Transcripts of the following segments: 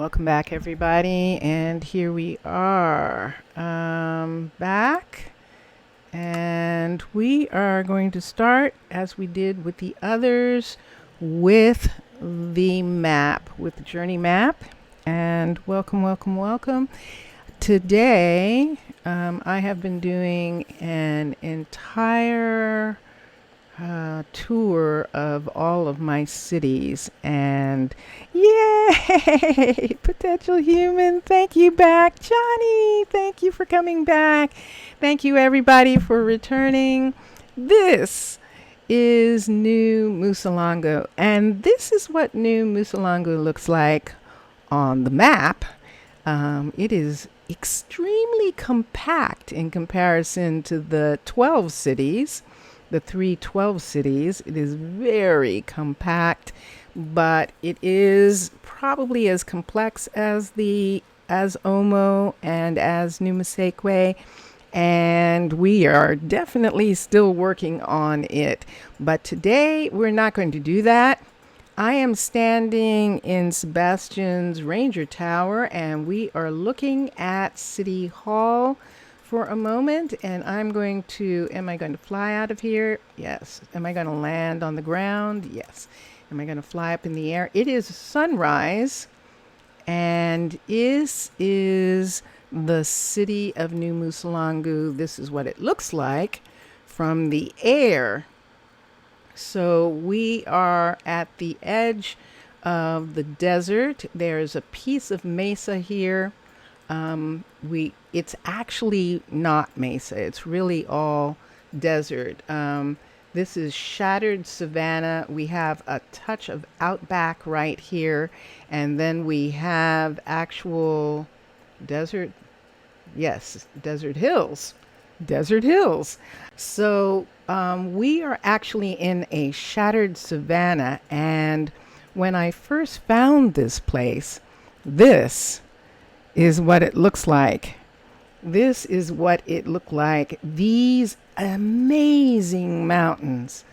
Welcome back, everybody, and here we are back, and we are going to start, as we did with the others, with the map, with the journey map. And welcome. Today, I have been doing an entire tour of all of my cities, and yay! Potential human, thank you back, Johnny. Thank you for coming back. Thank you, everybody, for returning. This is New Musalangu, and this is what New Musalangu looks like on the map. It is extremely compact in comparison to the 12 cities. The 312 cities. It is very compact, but it is probably as complex as Omo and as New Musalangu, and we are definitely still working on it. But today we're not going to do that. I am standing in Sebastian's Ranger Tower, and we are looking at City Hall for a moment, and am I going to fly out of here? Yes. Am I going to land on the ground? Yes. Am I going to fly up in the air? It is sunrise, and this is the city of New Musalangu. This is what it looks like from the air. So we are at the edge of the desert. There's a piece of mesa here. It's actually not mesa. It's really all desert. This is shattered savanna. We have a touch of outback right here, and then we have actual desert. Yes, desert hills. Desert hills. So we are actually in a shattered savanna, and when I first found this place, this is what it looks like. This is what it looked like. These amazing mountains.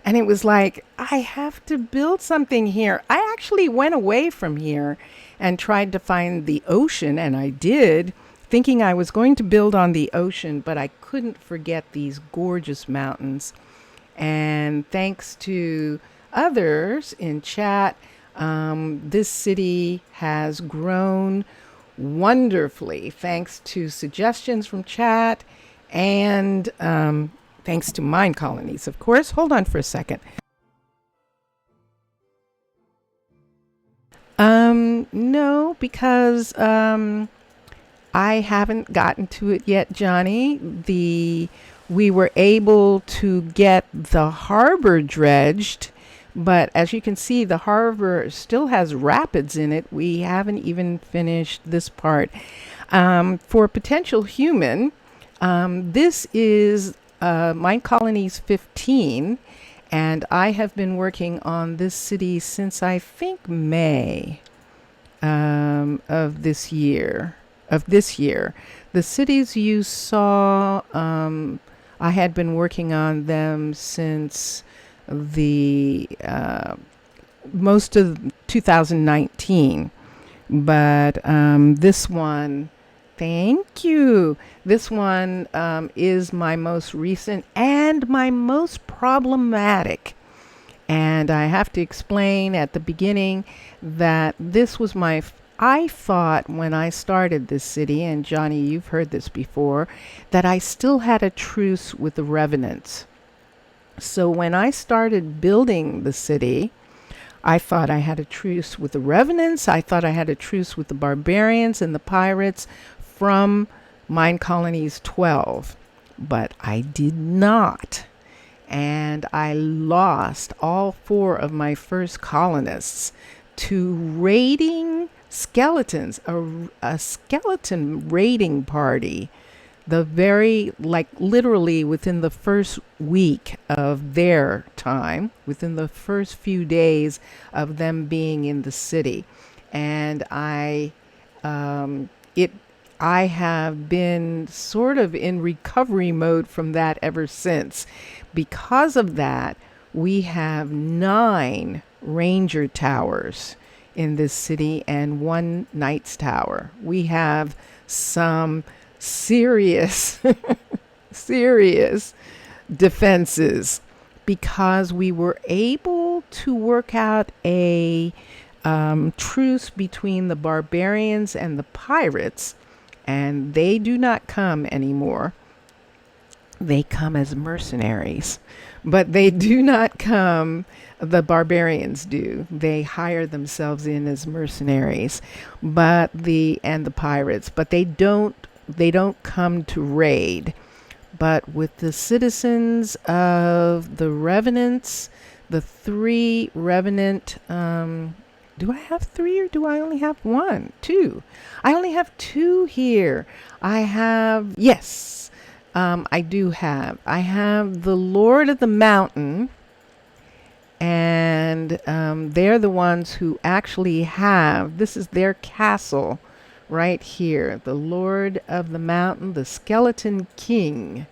And it was like, I have to build something here. I actually went away from here and tried to find the ocean, and I did, thinking I was going to build on the ocean, but I couldn't forget these gorgeous mountains. And thanks to others in chat, this city has grown wonderfully, thanks to suggestions from chat and thanks to Minecolonies, of course. Hold on for a second. No, because I haven't gotten to it yet, Johnny. We were able to get the harbor dredged, but as you can see, the harbor still has rapids in it. We haven't even finished this part. For potential human, this is Minecolonies 15, and I have been working on this city since I think May of this year. The cities you saw, I had been working on them since the most of 2019, but this one, thank you. This one is my most recent and my most problematic. And I have to explain at the beginning that this was I thought when I started this city, and Johnny, you've heard this before, that I still had a truce with the revenants. So when I started building the city, I thought I had a truce with the revenants. I thought I had a truce with the barbarians and the pirates from Minecolonies 12, but I did not. And I lost all 4 of my first colonists to raiding skeletons, a skeleton raiding party. Literally within the first week of their time, within the first few days of them being in the city. And I have been sort of in recovery mode from that ever since. Because of that, we have 9 ranger towers in this city and one knight's tower. We have some serious, serious defenses because we were able to work out a truce between the barbarians and the pirates, and they do not come anymore. They come as mercenaries, but they do not come, the barbarians do. They hire themselves in as mercenaries, and the pirates, but they don't come to raid. But with the citizens of the revenants, the 3 revenant, do I have 3 or do I only have 1? 2. I only have 2 here. I have the Lord of the Mountain, and they're the ones who actually have, this is their castle right here. The Lord of the Mountain, the Skeleton King.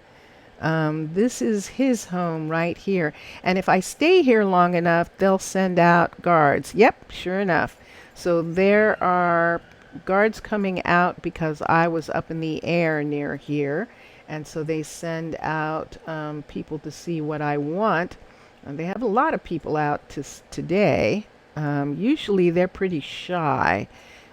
This is his home right here. And if I stay here long enough, they'll send out guards. Yep, sure enough. So there are guards coming out because I was up in the air near here. And so they send out people to see what I want. And they have a lot of people out today. Usually they're pretty shy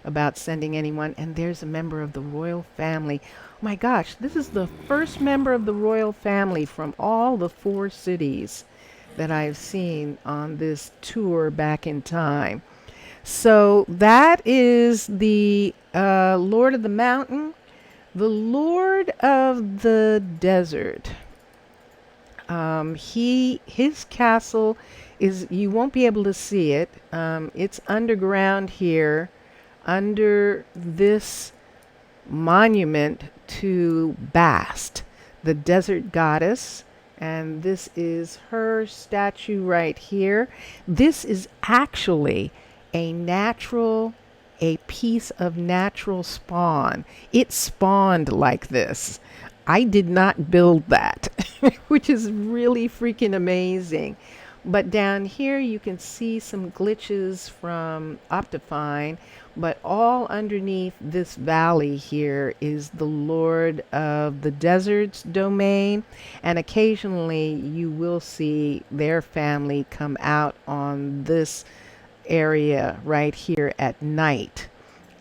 about sending anyone. And there's a member of the royal family. Oh my gosh, this is the first member of the royal family from all the 4 cities that I've seen on this tour back in time. So that is the Lord of the Mountain. The Lord of the Desert. His castle is, you won't be able to see it. It's underground here, under this monument to Bast, the desert goddess. And this is her statue right here. This is actually a piece of natural spawn. It spawned like this. I did not build that, which is really freaking amazing. But down here you can see some glitches from Optifine, but all underneath this valley here is the Lord of the Desert's domain, and occasionally you will see their family come out on this area right here at night.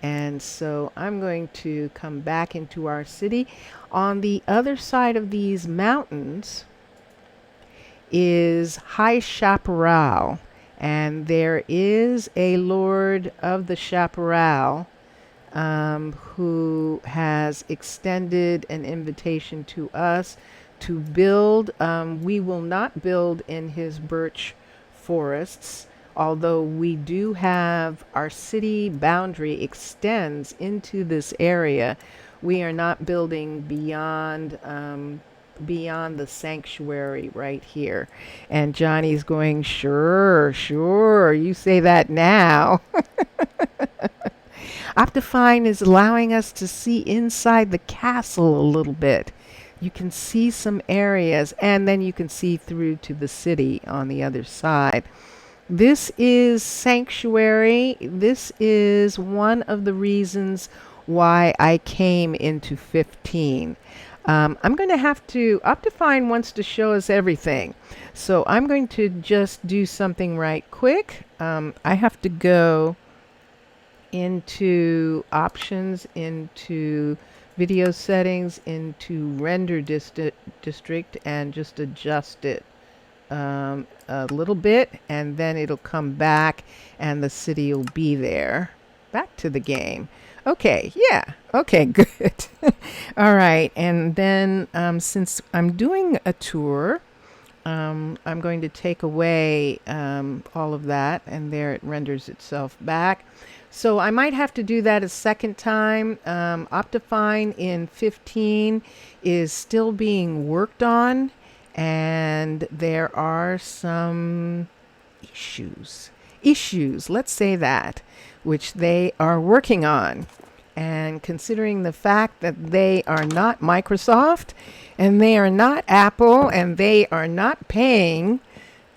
And so I'm going to come back into our city. On the other side of these mountains is High Chaparral, and there is a Lord of the Chaparral who has extended an invitation to us to build. We will not build in his birch forests, although we do have our city boundary extends into this area. We are not building beyond the sanctuary right here. And Johnny's going, sure, you say that now. Optifine is allowing us to see inside the castle a little bit. You can see some areas, and then you can see through to the city on the other side. This is sanctuary. This is one of the reasons why I came into 15. I'm going to have to, Optifine wants to show us everything. So I'm going to just do something right quick. I have to go into options, into video settings, into render district, and just adjust it a little bit, and then it'll come back and the city will be there. Back to the game. Okay, yeah. Okay, good. All right, and then since I'm doing a tour, I'm going to take away all of that, and there it renders itself back. So I might have to do that a second time. Optifine in 15 is still being worked on, and there are some issues, let's say that, which they are working on. And considering the fact that they are not Microsoft, and they are not Apple, and they are not paying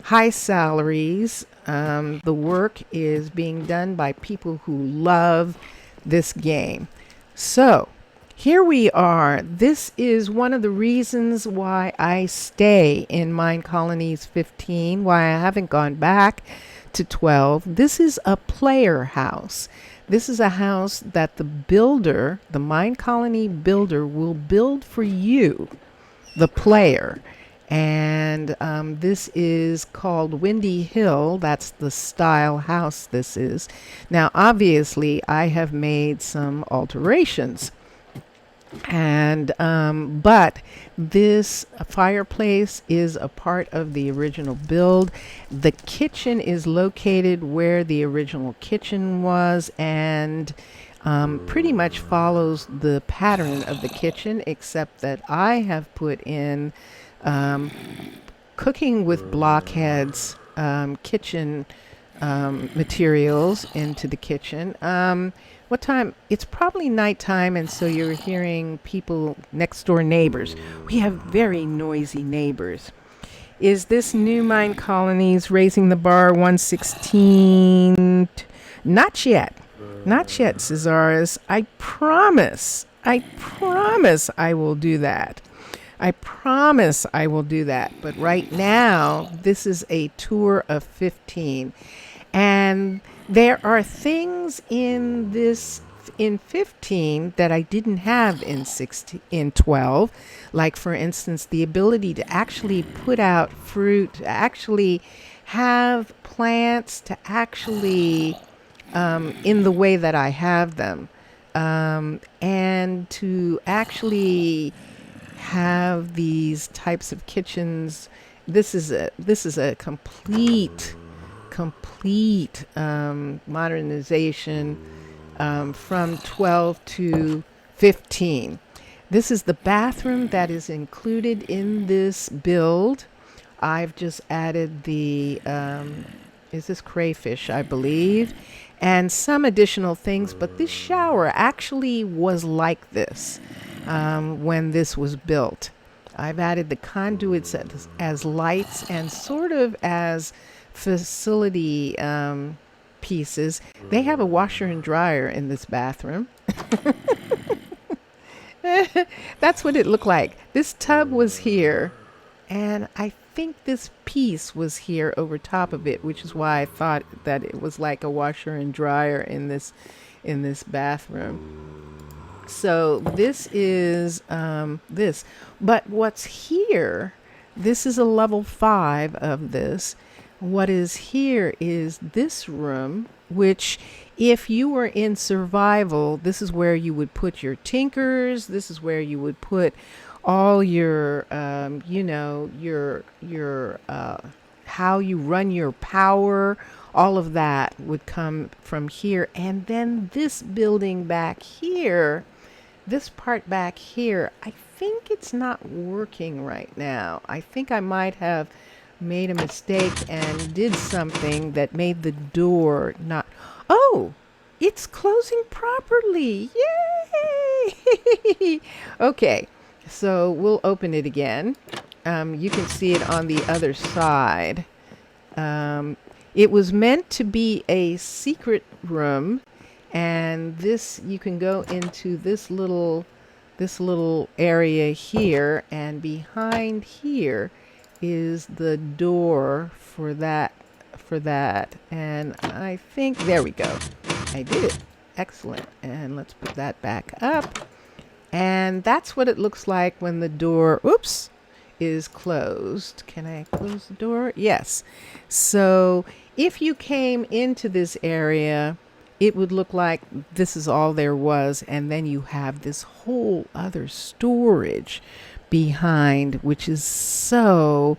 high salaries The work is being done by people who love this game. So here we are. This is one of the reasons why I stay in Minecolonies 15, why I haven't gone back to 12. This is a player house. This is a house that the builder, the Minecolony builder, will build for you, the player. And this is called Windy Hill. That's the style house this is. Now, obviously, I have made some alterations. And but this fireplace is a part of the original build. The kitchen is located where the original kitchen was, and pretty much follows the pattern of the kitchen, except that I have put in cooking with blockheads kitchen materials into the kitchen. What time? It's probably nighttime, and so you're hearing people, next door neighbors. We have very noisy neighbors. Is this new Minecolonies raising the bar 116? Not yet. Not yet, Cesaris. I promise I will do that. I promise I will do that. But right now, this is a tour of 15. And there are things in 15 that I didn't have in 12. Like, for instance, the ability to actually put out fruit, to actually have plants, to actually, in the way that I have them, and to actually have these types of kitchens. This is a complete modernization from 12 to 15. This is the bathroom that is included in this build. I've just added the is this crayfish, I believe, and some additional things, but this shower actually was like this when this was built. I've added the conduits as lights and sort of as facility pieces. They have a washer and dryer in this bathroom. That's what it looked like. This tub was here, and I think this piece was here over top of it, which is why I thought that it was like a washer and dryer in this bathroom. So this is this. But what's here, this is a level 5 of this. What is here is this room, which if you were in survival, this is where you would put your tinkers. This is where you would put all your, your how you run your power. All of that would come from here. And then this building back here, this part back here, I think it's not working right now. I think I might have made a mistake and did something that made the door not... Oh, it's closing properly. Yay! Okay, so we'll open it again. You can see it on the other side. It was meant to be a secret room, and this, you can go into this little area here, and behind here is the door for that. And I think, there we go. I did it. Excellent. And let's put that back up. And that's what it looks like when the door, oops, is closed. Can I close the door? Yes. So if you came into this area, it would look like this is all there was. And then you have this whole other storage behind, which is so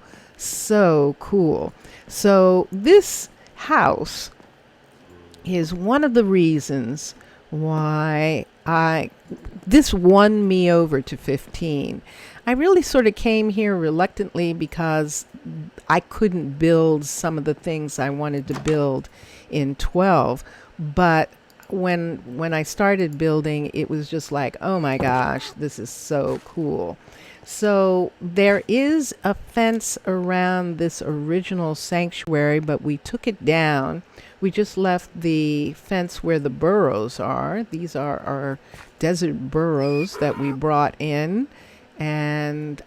cool. So this house is one of the reasons why this won me over to 15. I really sort of came here reluctantly because I couldn't build some of the things I wanted to build in 12. But when I started building, it was just like, oh my gosh, this is so cool. So there is a fence around this original sanctuary, but we took it down. We just left the fence where the burrows are. These are our desert burrows that we brought in. And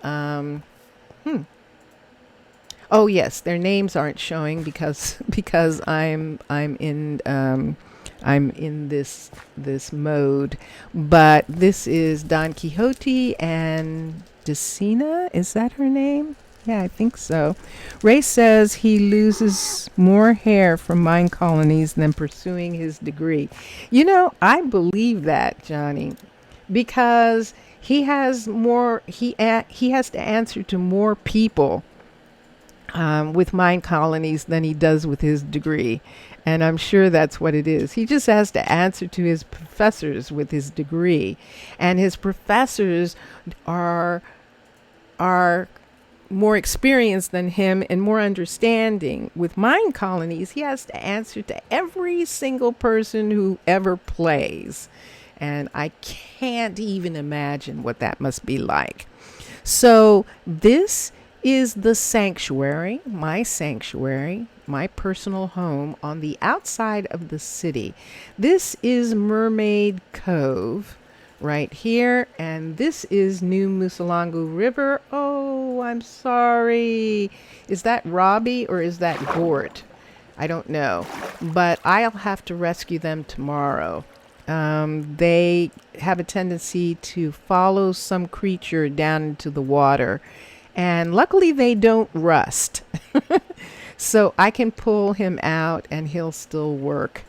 oh yes, their names aren't showing because I'm in this mode. But this is Don Quixote and Decina. Is that her name? Yeah, I think so. Ray says he loses more hair from mine colonies than pursuing his degree. You know, I believe that, Johnny, because he has more. He has to answer to more people with mine colonies than he does with his degree. And I'm sure that's what it is. He just has to answer to his professors with his degree. And his professors are more experienced than him and more understanding. With mine colonies, he has to answer to every single person who ever plays. And I can't even imagine what that must be like. So this is the sanctuary, my personal home on the outside of the city. This is Mermaid Cove right here, and this is New Musalangu River. Oh, I'm sorry. Is that Robbie or is that Gort? I don't know, but I'll have to rescue them tomorrow. They have a tendency to follow some creature down into the water. And luckily they don't rust. So I can pull him out and he'll still work.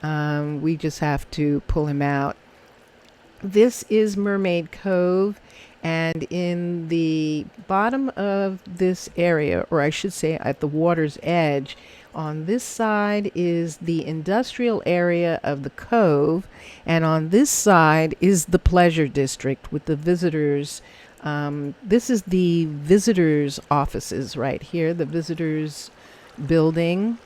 We just have to pull him out. This is Mermaid Cove. And in the bottom of this area, or I should say at the water's edge, on this side is the industrial area of the cove. And on this side is the pleasure district with the visitors. This is the visitors' offices right here, the visitors' building.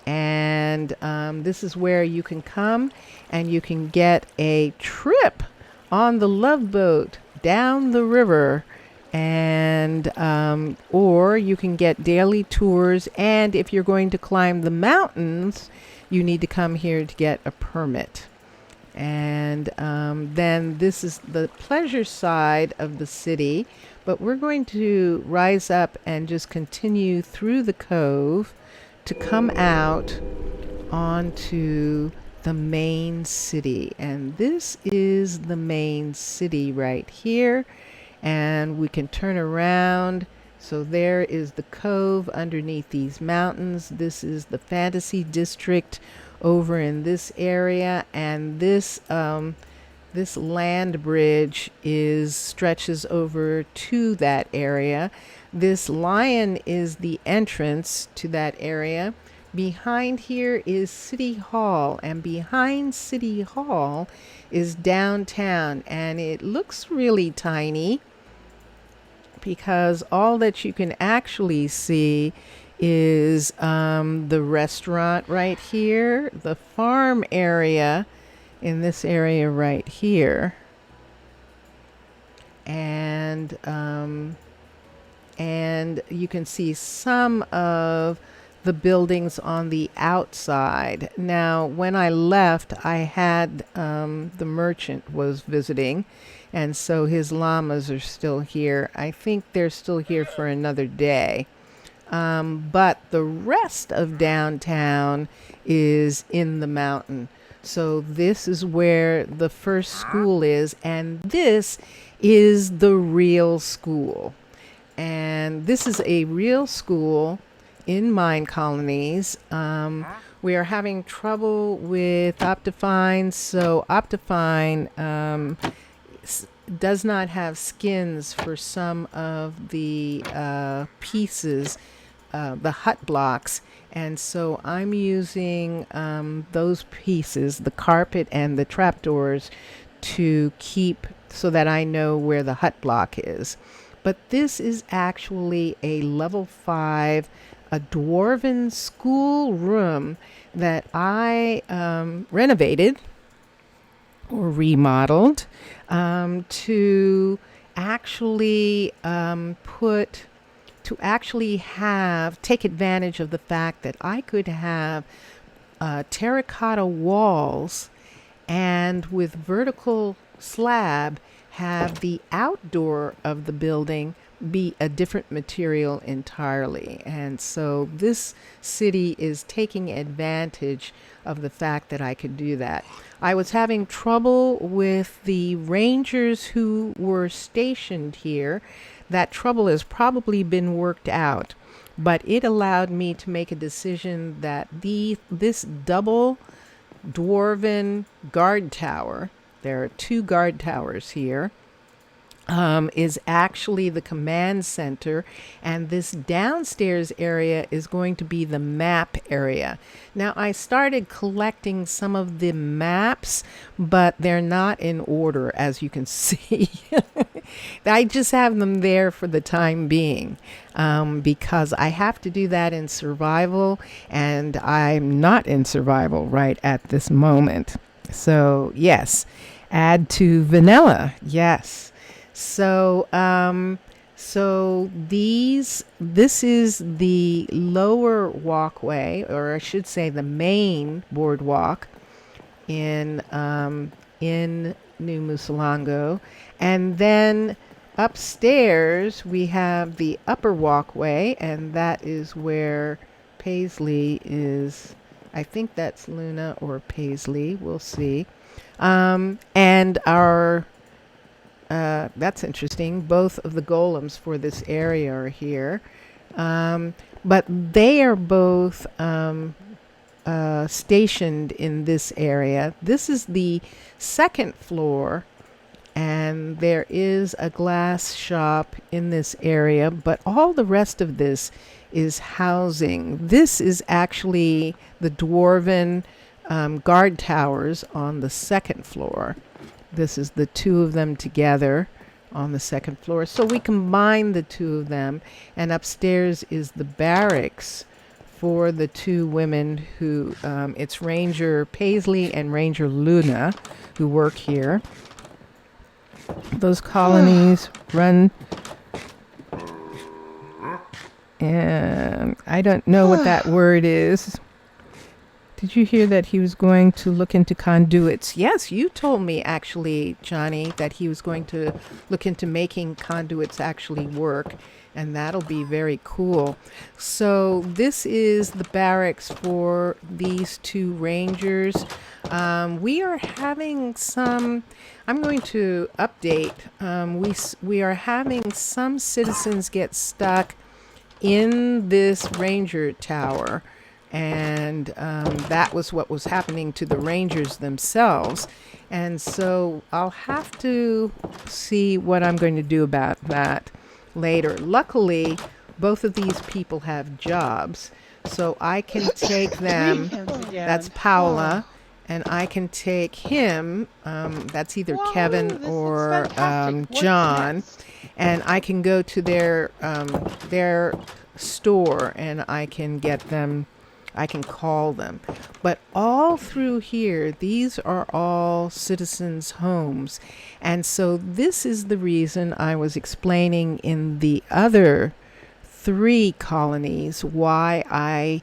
And this is where you can come and you can get a trip on the Love Boat down the river. And or you can get daily tours. And if you're going to climb the mountains, you need to come here to get a permit. And then this is the pleasure side of the city, but we're going to rise up and just continue through the cove to come out onto the main city. And this is the main city right here, and we can turn around. So there is the cove underneath these mountains. This is the fantasy district over in this area, and this land bridge stretches over to that area. This lion is the entrance to that area. Behind here is City Hall, and behind City Hall is downtown, and it looks really tiny because all that you can actually see is the restaurant right here, the farm area in this area right here, and you can see some of the buildings on the outside. Now, when I left, I had the merchant was visiting, and so his llamas are still here. I think they're still here for another day. But the rest of downtown is in the mountain. So this is where the first school is, and this is the real school. And this is a real school in mine colonies. We are having trouble with Optifine, so Optifine does not have skins for some of the pieces, the hut blocks, and so I'm using those pieces, the carpet and the trapdoors, to keep so that I know where the hut block is. But this is actually a level 5, a dwarven school room that I renovated or remodeled to actually take advantage of the fact that I could have terracotta walls, and with vertical slab have the outdoor of the building be a different material entirely. And so this city is taking advantage of the fact that I could do that. I was having trouble with the rangers who were stationed here. That trouble has probably been worked out, but it allowed me to make a decision that this double dwarven guard tower, there are 2 guard towers here, is actually the command center, and this downstairs area is going to be the map area. Now, I started collecting some of the maps, but they're not in order, as you can see. I just have them there for the time being, because I have to do that in survival, and I'm not in survival right at this moment. So, yes, add to vanilla, yes. So, this is the lower walkway, or I should say the main boardwalk in New Musalangu. And then upstairs we have the upper walkway, and that is where Paisley is. I think that's Luna or Paisley, we'll see. And our that's interesting. Both of the golems for this area are here. But they are both stationed in this area. This is the second floor, and there is a glass shop in this area, but all the rest of this is housing. This is actually the dwarven guard towers on the second floor. This is the 2 of them together on the second floor. So we combine the 2 of them, and upstairs is the barracks for the 2 women who, it's Ranger Paisley and Ranger Luna who work here. Those colonies run, and I don't know what that word is. Did you hear that he was going to look into conduits? Yes, you told me actually, Johnny, that he was going to look into making conduits actually work, and that'll be very cool. So this is the barracks for these 2 rangers. We are having some, I'm going to update, we are having some citizens get stuck in this ranger tower. And that was what was happening to the rangers themselves. And so I'll have to see what I'm going to do about that later. Luckily, both of these people have jobs, so I can take them. That's Paola. And I can take him, that's either Kevin or John, and I can go to their store, and I can get them, I can call them. But all through here, these are all citizens' homes. And so this is the reason I was explaining in the other 3 colonies why I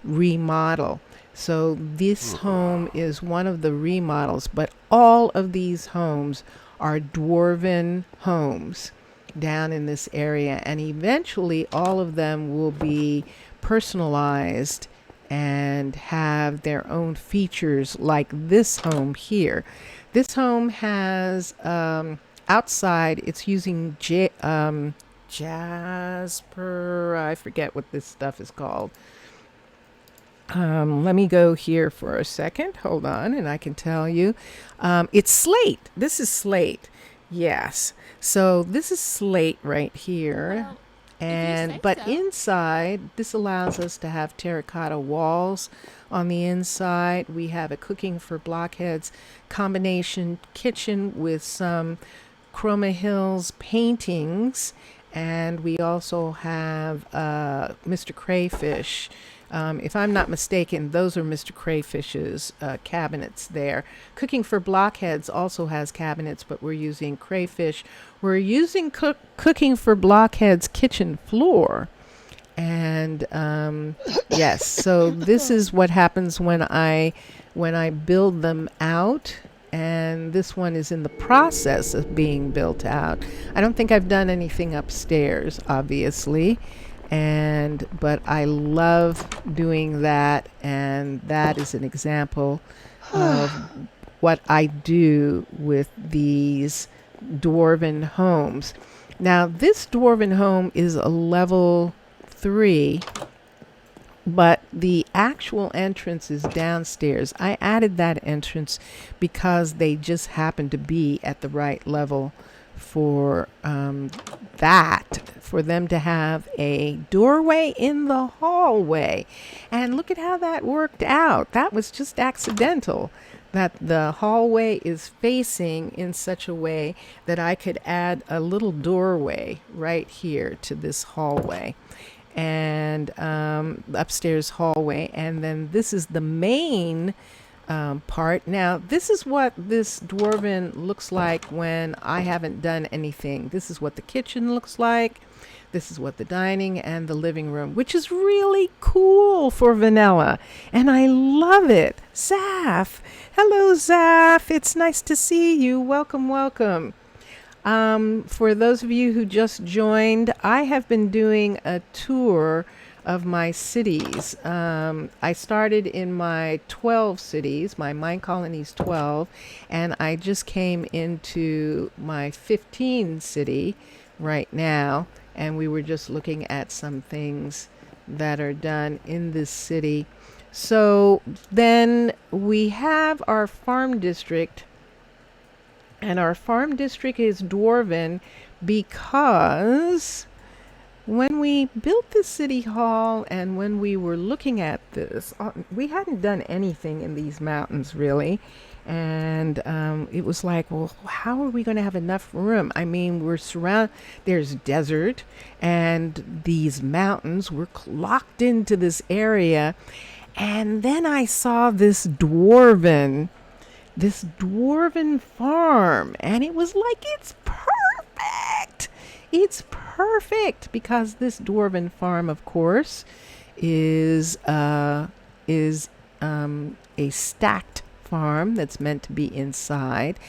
remodel. So this home is one of the remodels, but all of these homes are dwarven homes down in this area. And eventually all of them will be personalized and have their own features like this home here. This home has outside, it's using Jasper, I forget what this stuff is called. Let me go here for a second. Hold on, and I can tell you. It's slate. This is slate. Yes. So this is slate right here. Well, But so. inside, this allows us to have terracotta walls on the inside. We have a cooking for blockheads combination kitchen with some Chroma Hills paintings. And we also have Mr. Crayfish If I'm not mistaken, those are Mr. Crayfish's cabinets there. Cooking for Blockheads also has cabinets, but we're using Crayfish. We're using Cooking for Blockhead's kitchen floor. And yes, so this is what happens when I build them out. And this one is in the process of being built out. I don't think I've done anything upstairs, obviously. But I love doing that, and that is an example of what I do with these dwarven homes. Now, this dwarven home is a level 3, but the actual entrance is downstairs. I added that entrance because they just happen to be at the right level for for them to have a doorway in the hallway. And look at how that worked out. That was just accidental, that the hallway is facing in such a way that I could add a little doorway right here to this hallway, and upstairs hallway. And then this is the main part. Now, this is what this dwarven looks like when I haven't done anything. This is what the kitchen looks like. This is what the dining and the living room, which is really cool for vanilla. And I love it. Zaf. Hello, Zaf. It's nice to see you. Welcome, welcome. For those of you who just joined, I have been doing a tour of my cities. I started in my 12 cities, my Minecolonies 12, and I just came into my 15 city right now, and we were just looking at some things that are done in this city. So then we have our farm district, and our farm district is dwarven because when we built the city hall and when we were looking at this, we hadn't done anything in these mountains really. And it was like, well, how are we going to have enough room? I mean, we're surrounded, there's desert and these mountains. We're locked into this area. And then I saw this dwarven farm, and it was like, it's perfect. It's perfect because this dwarven farm, of course, is a stacked farm that's meant to be inside.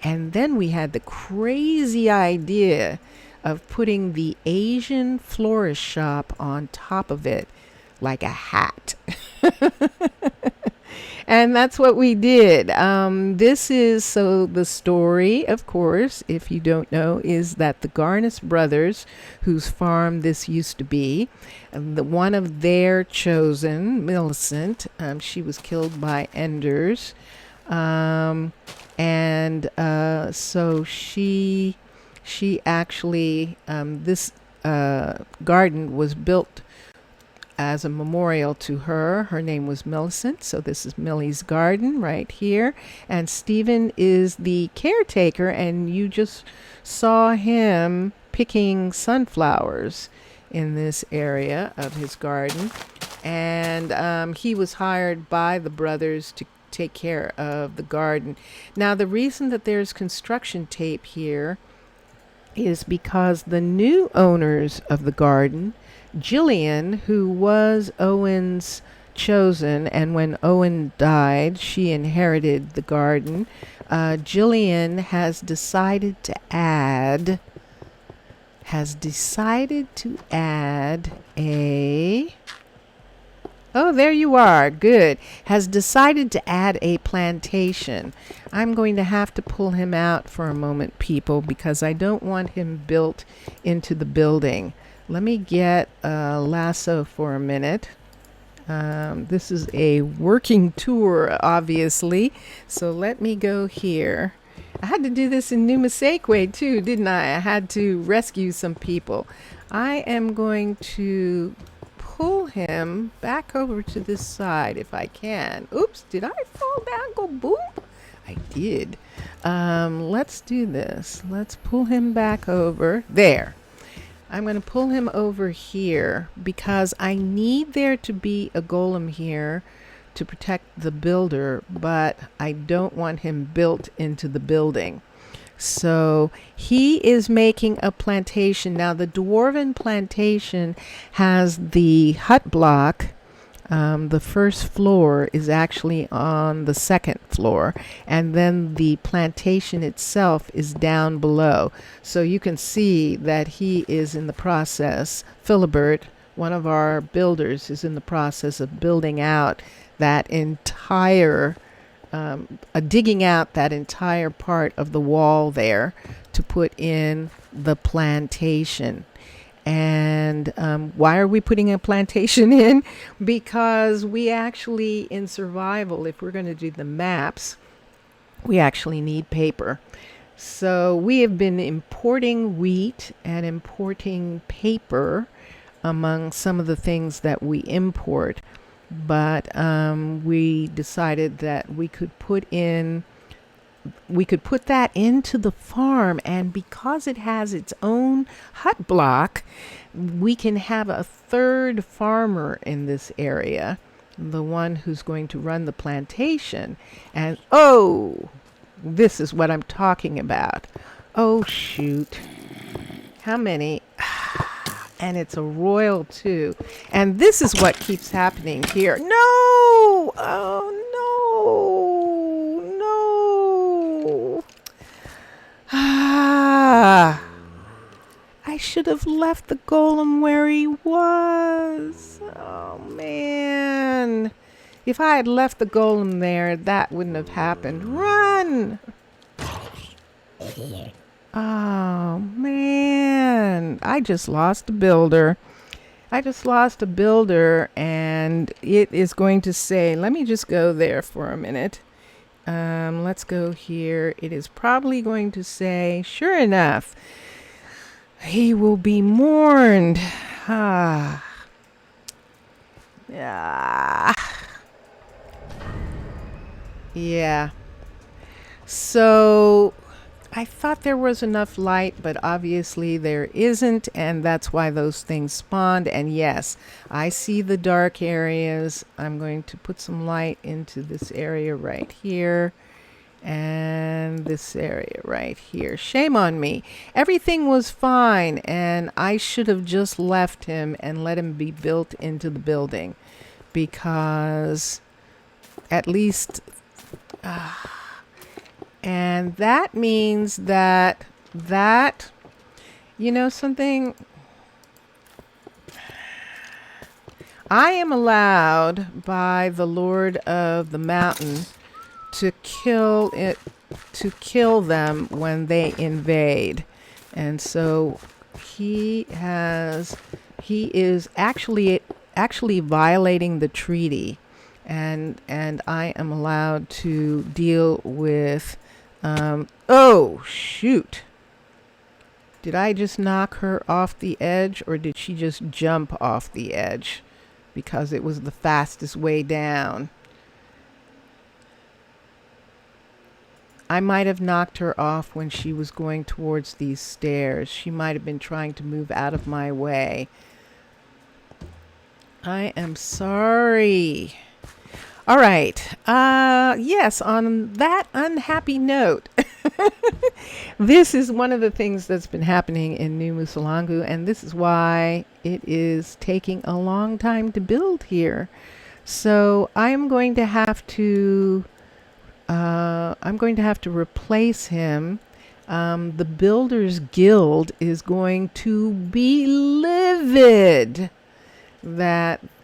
And then we had the crazy idea of putting the Asian florist shop on top of it like a hat. And that's what we did. This is, so the story, of course, if you don't know, is that the Garnis brothers, whose farm this used to be, one of their chosen, Millicent, she was killed by Enders. So she actually, this garden was built as a memorial to her. Her name was Millicent, so this is Millie's garden right here. And Stephen is the caretaker, and you just saw him picking sunflowers in this area of his garden. And he was hired by the brothers to take care of the garden. Now, the reason that there's construction tape here is because the new owners of the garden, Jillian, who was Owen's chosen, and when Owen died, she inherited the garden. Jillian has decided to add a... Oh, there you are. Good. Has decided to add a plantation. I'm going to have to pull him out for a moment, people, because I don't want him built into the building. Let me get a lasso for a minute. This is a working tour, obviously. So let me go here. I had to do this in Numasakwe too, didn't I? I had to rescue some people. I am going to pull him back over to this side if I can. Oops, did I fall down? Go boom? I did. Let's do this. Let's pull him back over. There. I'm going to pull him over here because I need there to be a golem here to protect the builder, but I don't want him built into the building. So he is making a plantation. Now the Dwarven Plantation has the hut block. The first floor is actually on the second floor, and then the plantation itself is down below. So you can see that he is in the process. Philibert, one of our builders, is in the process of building out that entire digging out that entire part of the wall there to put in the plantation. And why are we putting a plantation in? Because we actually, in survival, if we're going to do the maps, we actually need paper. So we have been importing wheat and importing paper among some of the things that we import. But we decided that we could put that into the farm, and because it has its own hut block, we can have a third farmer in this area, the one who's going to run the plantation. And oh, this is what I'm talking about. Oh shoot, how many? And it's a royal too. And this is what keeps happening here. No! Oh no! Ah! I should have left the golem where he was. Oh man. If I had left the golem there, that wouldn't have happened. Run! Oh man, I just lost a builder. And it is going to say, let me just go there for a minute. Let's go here. It is probably going to say, sure enough, he will be mourned. Yeah. So I thought there was enough light, but obviously there isn't, and that's why those things spawned. And yes, I see the dark areas. I'm going to put some light into this area right here and this area right here. Shame on me. Everything was fine, and I should have just left him and let him be built into the building, because at least and that means that you know something, I am allowed by the Lord of the Mountain to kill them when they invade. And so he is actually violating the treaty, and I am allowed to deal with oh shoot, did I just knock her off the edge, or did she just jump off the edge because it was the fastest way down? I might have knocked her off when she was going towards these stairs. She might have been trying to move out of my way. I am sorry. All right. Yes, on that unhappy note, this is one of the things that's been happening in New Musalangu, and this is why it is taking a long time to build here. So I'm going to have to replace him. The Builders Guild is going to be livid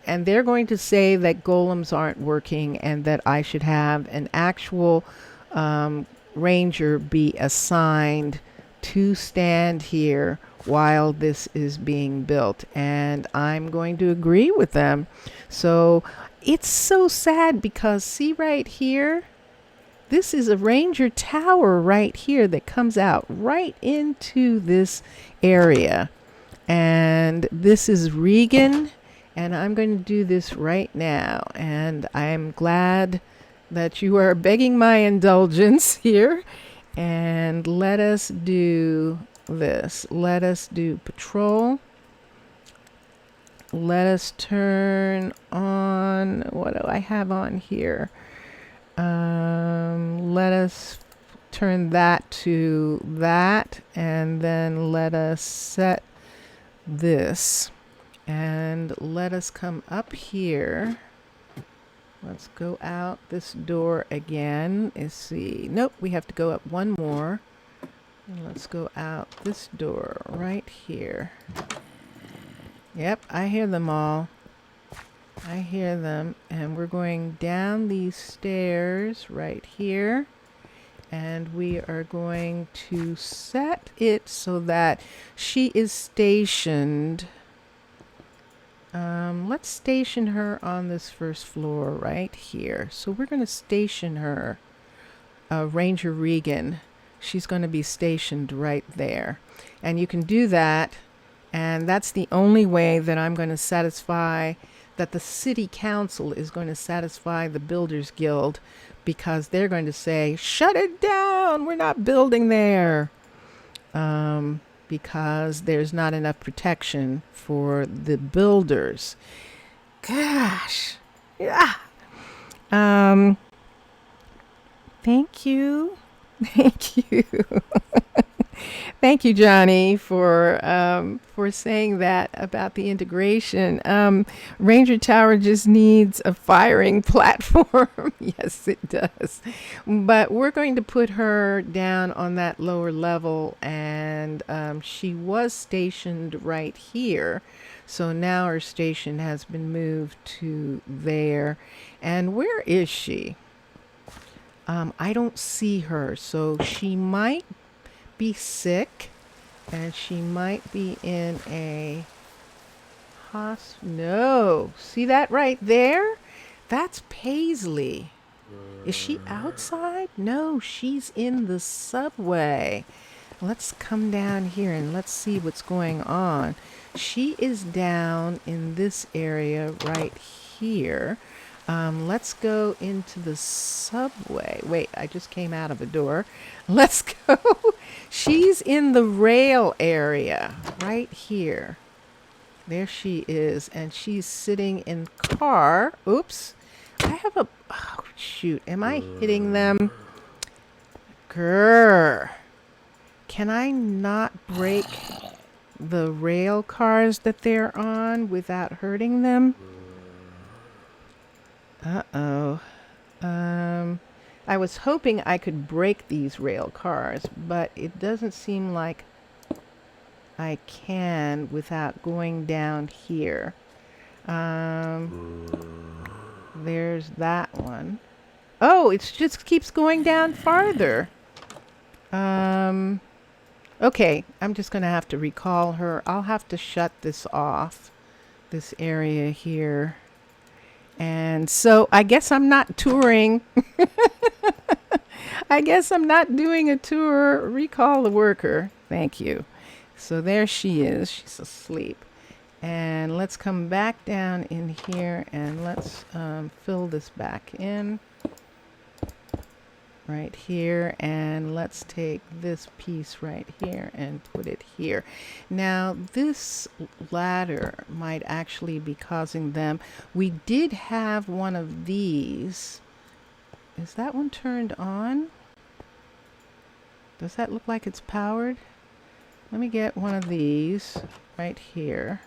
and they're going to say that golems aren't working, and that I should have an actual ranger be assigned to stand here while this is being built. And I'm going to agree with them. So it's so sad because see right here, this is a ranger tower right here that comes out right into this area. And this is Regan. And I'm going to do this right now. And I'm glad that you are begging my indulgence here. And let us do this. Let us do patrol. Let us turn on, what do I have on here? Let us turn that to that, and then let us set this. And let us come up here. Let's go out this door again. Let's see. Nope, we have to go up one more. And let's go out this door right here. Yep, I hear them all. I hear them. And we're going down these stairs right here. And we are going to set it so that she is stationed. Let's station her on this first floor right here. So we're going to station her, Ranger Regan. She's going to be stationed right there. And you can do that. And that's the only way that I'm going to satisfy, that the city council is going to satisfy the Builders Guild, because they're going to say, shut it down. We're not building there. Because there's not enough protection for the builders. Gosh. Yeah. Thank you. Thank you. Thank you, Johnny, for saying that about the integration. Ranger Tower just needs a firing platform. Yes, it does. But we're going to put her down on that lower level, and she was stationed right here. So now her station has been moved to there. And where is she? I don't see her, so she might be sick, and she might be in a no. See that right there? That's Paisley. Is she outside? No, she's in the subway. Let's come down here and let's see what's going on. She is down in this area right here. Let's go into the subway. Wait, I just came out of a door. Let's go. She's in the rail area right here. There she is. And she's sitting in car. Oops. I have a... Oh, shoot. Am I hitting them? Grrr. Can I not break the rail cars that they're on without hurting them? Uh-oh. I was hoping I could break these rail cars, but it doesn't seem like I can without going down here. There's that one. Oh, it just keeps going down farther. Okay, I'm just going to have to recall her. I'll have to shut this off, this area here. And so I guess I'm not touring. I guess I'm not doing a tour. Recall the worker. Thank you. So there she is. She's asleep. And let's come back down in here and let's fill this back in. Right here, and let's take this piece right here and put it here. Now this ladder might actually be causing them. We did have one of these. Is that one turned on? Does that look like it's powered? Let me get one of these right here.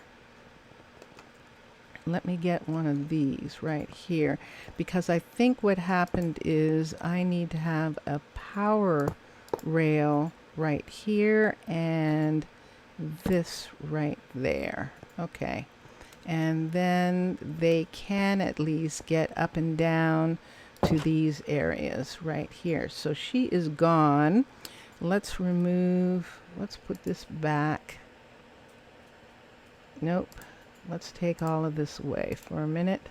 Let me get one of these right here, because I think what happened is I need to have a power rail right here and this right there. Okay. And then they can at least get up and down to these areas right here. So she is gone. Let's put this back. Nope. Let's take all of this away for a minute.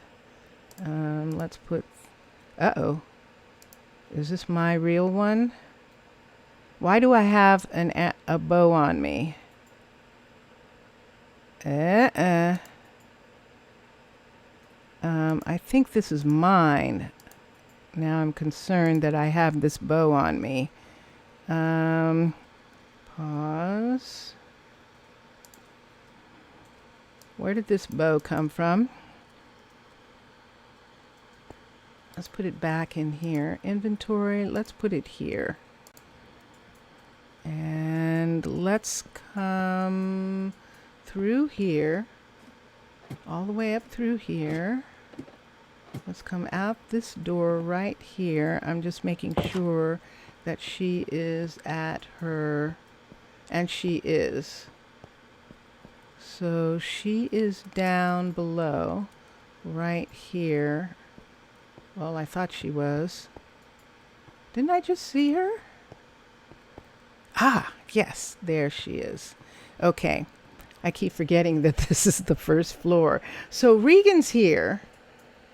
Let's put... Uh-oh. Is this my real one? Why do I have a bow on me? I think this is mine. Now I'm concerned that I have this bow on me. Pause. Where did this bow come from? Let's put it back in here. Inventory, let's put it here. And let's come through here, all the way up through here. Let's come out this door right here. I'm just making sure that she is at her, and she is. So she is down below, right here. Well, I thought she was. Didn't I just see her? Ah, yes, there she is. Okay, I keep forgetting that this is the first floor. So Regan's here.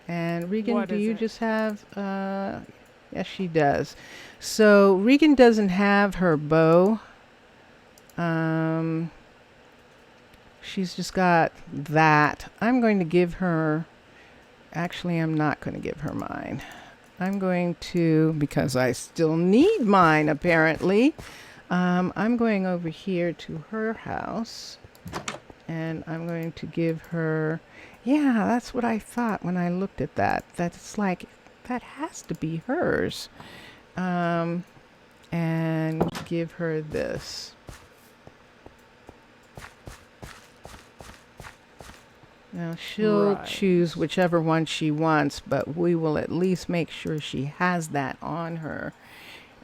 And Regan, do you just have, yes, she does. So Regan doesn't have her bow. She's just got that. I'm going to give her, actually, I'm not going to give her mine. I'm going to, because I still need mine, apparently. I'm going over here to her house, and I'm going to give her, yeah, that's what I thought when I looked at that. That's like, that has to be hers. And give her this. Now she'll choose whichever one she wants, but we will at least make sure she has that on her.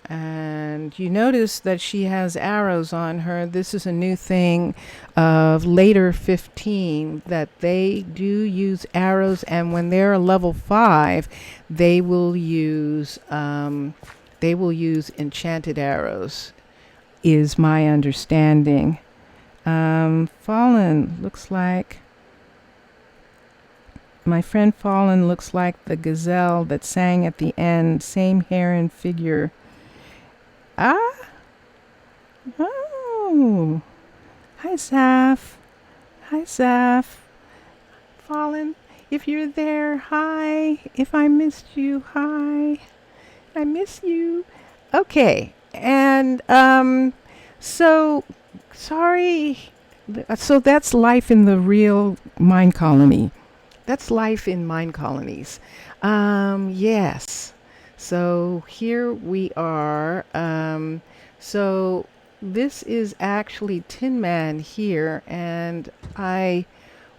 And you notice that she has arrows on her. This is a new thing of later 15, that they do use arrows, and when they're a level 5, they will use enchanted arrows, is my understanding. Fallen looks like, my friend Fallen looks like the gazelle that sang at the end, same hair and figure. Ah? Oh. Hi, Saf. Hi, Saf. Fallen, if you're there, hi. If I missed you, hi. I miss you. Okay. And, so, sorry. So that's life in the real mine colony. That's life in mine colonies. Yes. So here we are. So this is actually Tin Man here, and I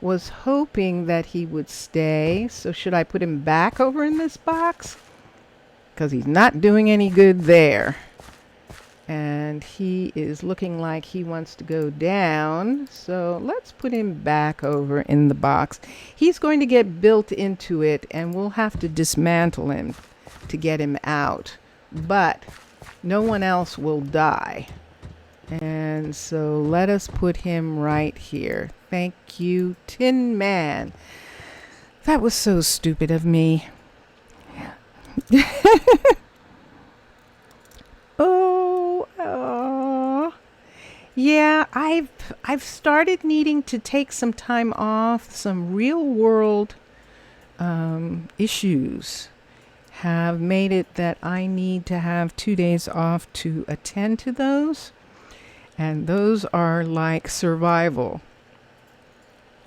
was hoping that he would stay. So should I put him back over in this box? Because he's not doing any good there. And he is looking like he wants to go down. So let's put him back over in the box. He's going to get built into it, and we'll have to dismantle him to get him out. But no one else will die. And so let us put him right here. Thank you, Tin Man. That was so stupid of me. Yeah, I've started needing to take some time off. Some real world issues have made it that I need to have 2 days off to attend to those. And those are like survival.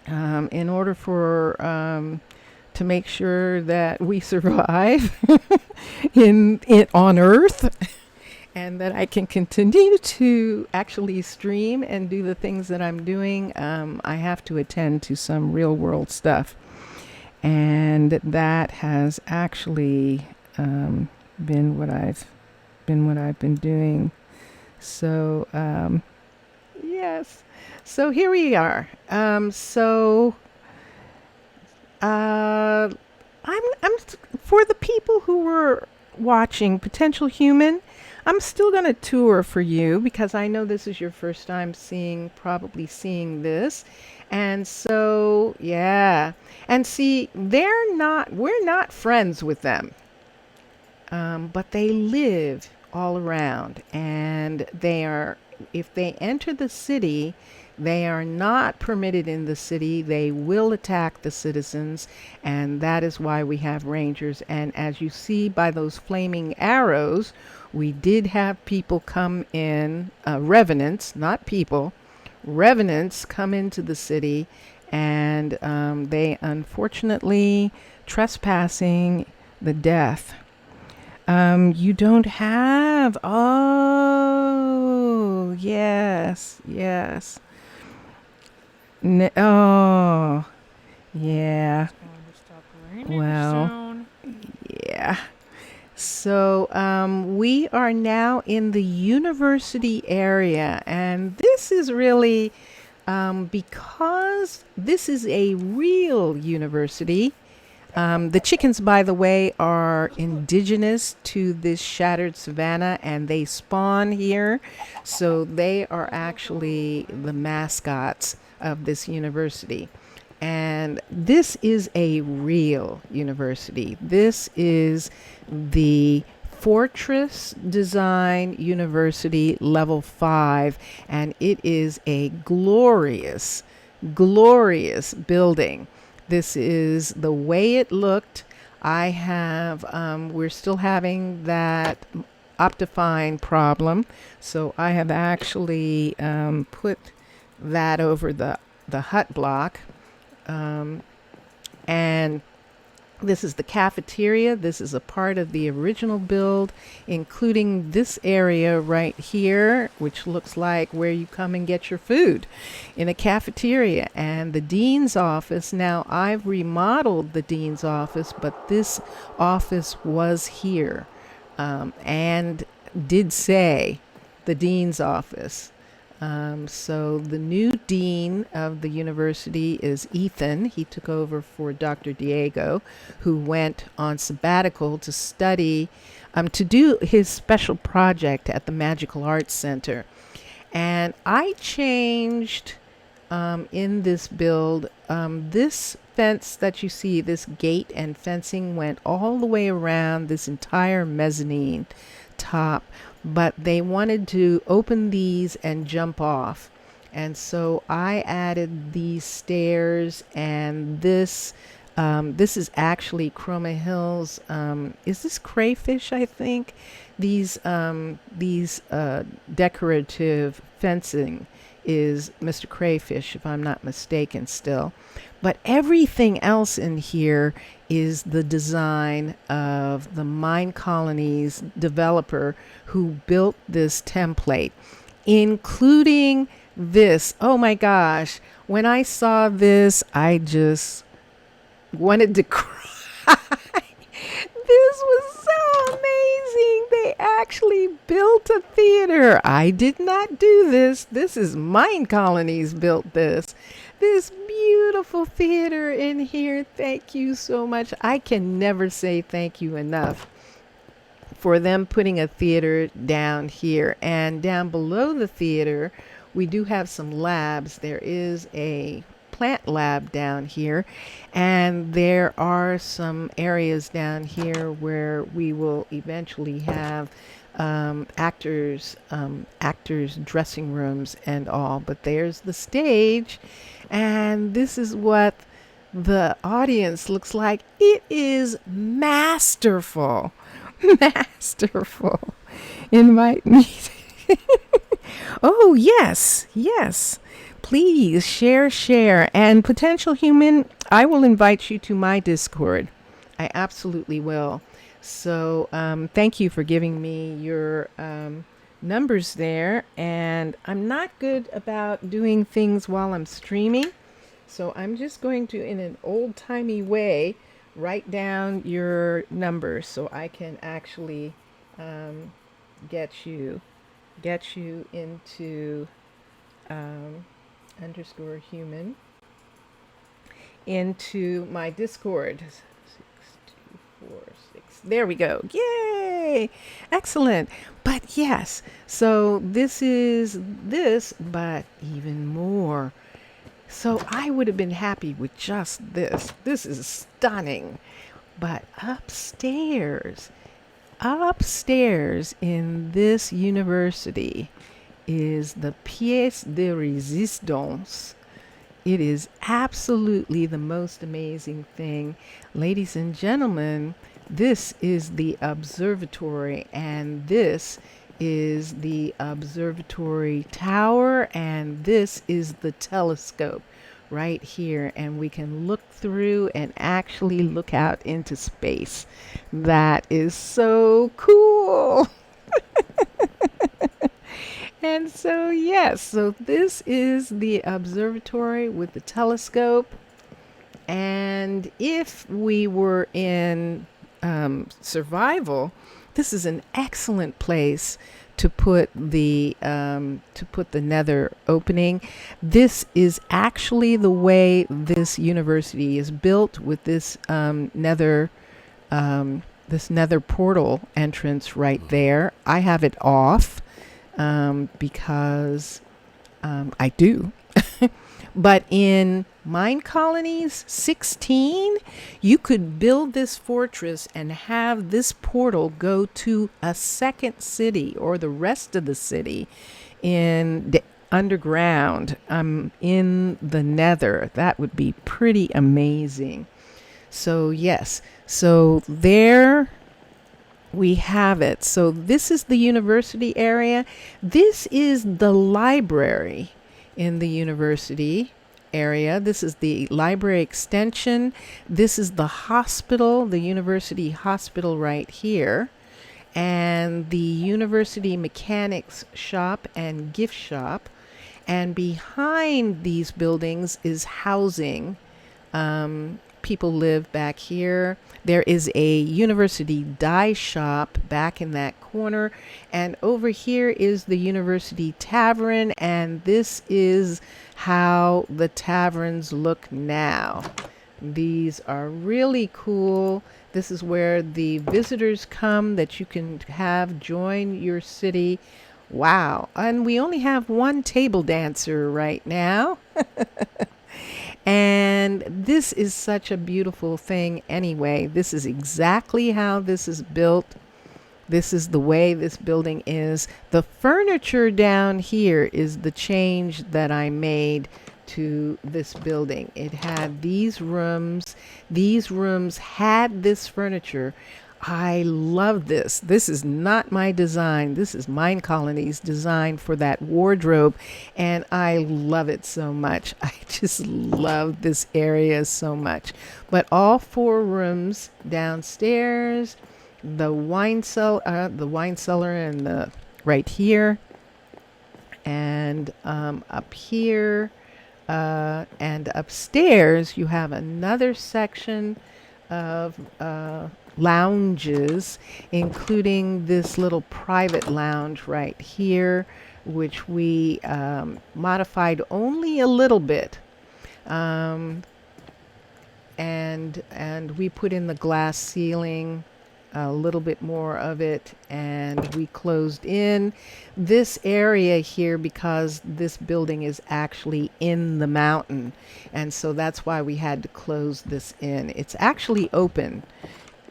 In order for to make sure that we survive on Earth, and that I can continue to actually stream and do the things that I'm doing, I have to attend to some real world stuff. And that has actually been what I've been doing. So yes. So here we are. I'm for the people who were watching Potential Human, I'm still going to tour for you because I know this is your first time probably seeing this. And so, yeah. And see, we're not friends with them. But they live all around, and if they enter the city, They are not permitted in the city. They will attack the citizens, and that is why we have rangers. And as you see by those flaming arrows, we did have people come in, revenants, not people, revenants come into the city, and they unfortunately trespassing the death. You don't have, oh, yes, yes. Oh, yeah. It's going to stop raining Well, soon. yeah. So we are now in the university area, and this is really because this is a real university. The chickens, by the way, are indigenous to this shattered savanna, and they spawn here. So they are actually the mascots of this university. And this is a real university. This is the Fortress Design University Level 5, and it is a glorious, glorious building. This is the way it looked. We're still having that Optifine problem, so I have actually put that over the hut block. And this is the cafeteria. This is a part of the original build, including this area right here, which looks like where you come and get your food in a cafeteria. And the dean's office, now I've remodeled the dean's office, but this office was here, and did say the dean's office. So the new dean of the university is Ethan. He took over for Dr. Diego, who went on sabbatical to study, to do his special project at the Magical Arts Center. And I changed in this build, this fence that you see, this gate and fencing went all the way around this entire mezzanine top, but they wanted to open these and jump off. And so I added these stairs, and this is actually Chroma Hills. Is this crayfish? I think these decorative fencing is Mr. Crayfish, if I'm not mistaken still. But everything else in here is the design of the Minecolonies developer who built this template, including this. Oh my gosh, when I saw this, I just wanted to cry. This was so amazing. They actually built a theater. I did not do this. This is Minecolonies built this. This beautiful theater in here. Thank you so much. I can never say thank you enough for them putting a theater down here. And down below the theater, we do have some labs. There is a plant lab down here, and there are some areas down here where we will eventually have actors dressing rooms and all. But there's the stage, and this is what the audience looks like. It is masterful. Masterful. Invite me. Oh, yes, yes. Please share. And potential human, I will invite you to my Discord. I absolutely will. So thank you for giving me your numbers there. And I'm not good about doing things while I'm streaming. So I'm just going to, in an old-timey way, write down your numbers so I can actually get you into underscore human into my Discord. 6246. There we go. Yay! Excellent. But yes, so this is this, but even more. So I would have been happy with just this. This is stunning. But upstairs in this university is the pièce de résistance. It is absolutely the most amazing thing. Ladies and gentlemen, this is the observatory, and this is the Observatory Tower, and this is the telescope right here, and we can look through and actually look out into space. That is so cool. And so, yes, so this is the observatory with the telescope. And if we were in survival, this is an excellent place to put the nether opening. This is actually the way this university is built, with this nether portal entrance right there. I have it off because I do. But in Minecolonies 16, you could build this fortress and have this portal go to a second city, or the rest of the city, in the underground, in the nether. That would be pretty amazing. So yes, so there we have it. So this is the university area. This is the library in the university area. This is the library extension. This is the hospital, the university hospital right here. And the university mechanics shop and gift shop. And behind these buildings is housing. People live back here. There is a university dye shop back in that corner. And over here is the university tavern. And this is how the taverns look now. These are really cool. This is where the visitors come that you can have join your city. Wow. And we only have one table dancer right now. And this is such a beautiful thing anyway. This is exactly how this is built. This is the way this building is. The furniture down here is the change that I made to this building. It had these rooms. These rooms had this furniture. I love this. This is not my design. This is Minecolonies' design for that wardrobe, and I love it so much. I just love this area so much. But all 4 rooms downstairs, the wine cellar, and the right here, and up here, and upstairs you have another section of lounges, including this little private lounge right here, which we modified only a little bit, and we put in the glass ceiling, a little bit more of it, and we closed in this area here because this building is actually in the mountain, and so that's why we had to close this in. It's actually open,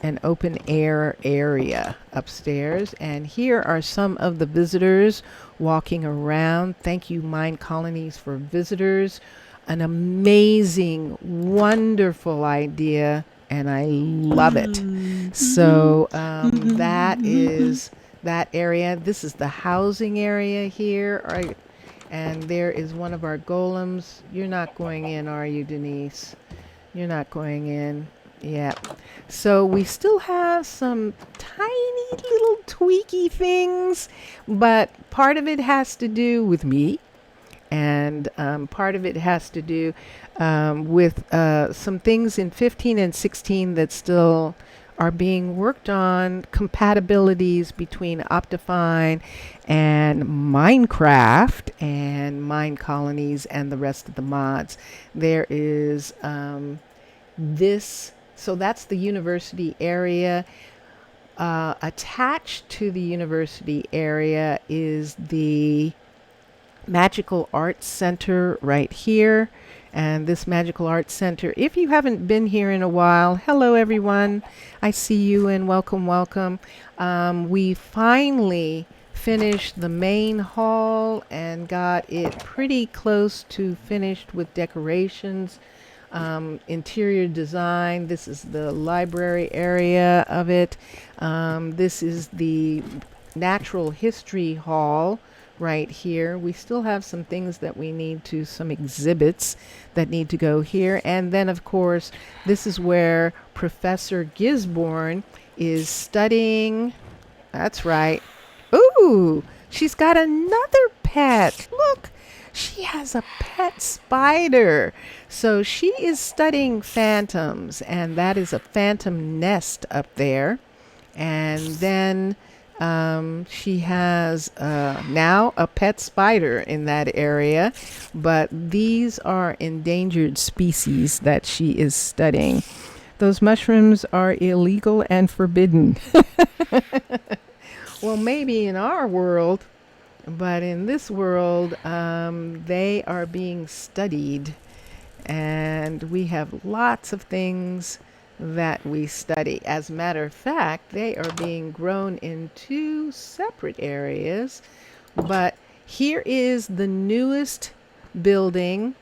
an open air area upstairs, and here are some of the visitors walking around. Thank you, Minecolonies, for visitors. An amazing, wonderful idea, and I love it. So that is that area. This is the housing area here, right? And there is one of our golems. You're not going in, are you, Denise? You're not going in. Yeah. So we still have some tiny little tweaky things, but part of it has to do with me, and part of it has to do with some things in 15 and 16 that still are being worked on, compatibilities between Optifine and Minecraft and Minecolonies and the rest of the mods. There is this. So that's the university area. Attached to the university area is the Magical Arts Center right here. And this Magical Arts Center, if you haven't been here in a while, hello everyone. I see you and welcome, welcome. We finally finished the main hall and got it pretty close to finished with decorations, interior design. This is the library area of it. This is the natural history hall right here. We still have some things that we need to, some exhibits that need to go here. And then, of course, this is where Professor Gisborne is studying. That's right. Ooh, she's got another pet. Look, she has a pet spider. So she is studying phantoms, and that is a phantom nest up there. And then she has now a pet spider in that area, but these are endangered species that she is studying. Those mushrooms are illegal and forbidden. Well, maybe in our world, but in this world, they are being studied, and we have lots of things that we study. As a matter of fact, they are being grown in two separate areas, but here is the newest building